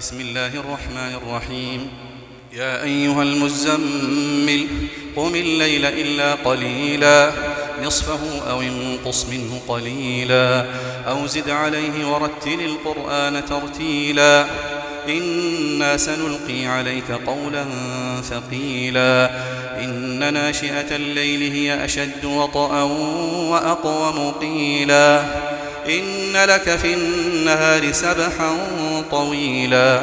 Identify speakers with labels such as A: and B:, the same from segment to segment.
A: بسم الله الرحمن الرحيم. يا أيها المزمل قم الليل إلا قليلا نصفه أو انقص منه قليلا أو زد عليه ورتل القرآن ترتيلا إنا سنلقي عليك قولا ثقيلا إن ناشئة الليل هي أشد وطئا وأقوم قيلا إن لك في النهار سبحا طويلا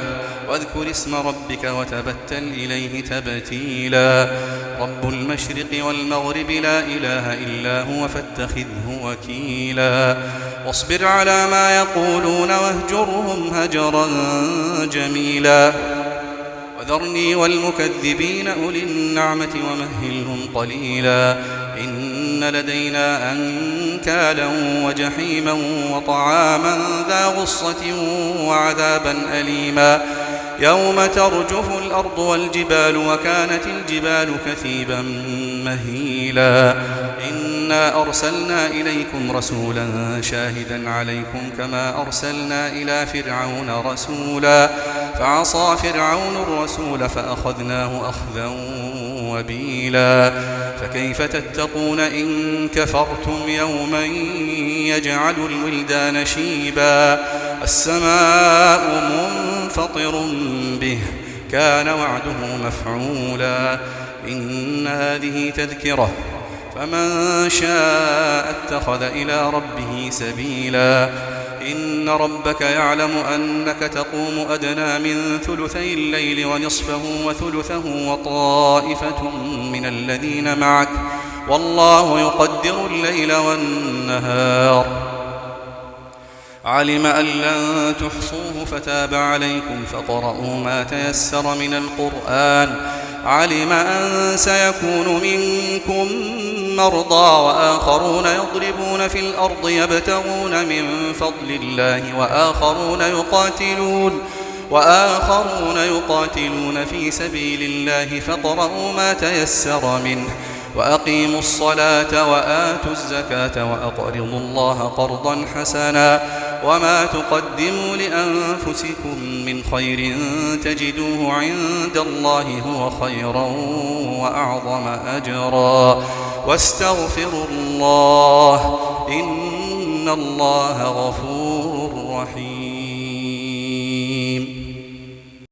A: واذكر اسم ربك وتبتل إليه تبتيلا رب المشرق والمغرب لا إله إلا هو فاتخذه وكيلا واصبر على ما يقولون واهجرهم هجرا جميلا وذرني والمكذبين أولي النعمة ومهلهم قليلا إن لدينا أنكالا وجحيما وطعاما ذا غصة وعذابا أليما يوم ترجف الأرض والجبال وكانت الجبال كثيبا مهيلا إنا أرسلنا إليكم رسولا شاهدا عليكم كما أرسلنا إلى فرعون رسولا فعصى فرعون الرسول فأخذناه أخذا وبيلا فكيف تتقون إن كفرتم يوما يجعل الولدان شيبا السماء منفطر به كان وعده مفعولا إن هذه تذكرة فمن شاء اتخذ إلى ربه سبيلا إن ربك يعلم أنك تقوم أدنى من ثلثي الليل ونصفه وثلثه وطائفة من الذين معك والله يقدر الليل والنهار علم أن لن تحصوه فتاب عليكم فاقرؤوا ما تيسر من القرآن علم أن سيكون منكم مرضى وآخرون يضربون في الأرض يبتغون من فضل الله وآخرون يقاتلون في سبيل الله فاقرؤوا ما تيسر منه وأقيموا الصلاة وآتوا الزكاة وأقرضوا الله قرضا حسنا وما تقدموا لأنفسكم من خير تجدوه عند الله هو خيرا وأعظم أجرا واستغفروا الله إن الله غفور رحيم.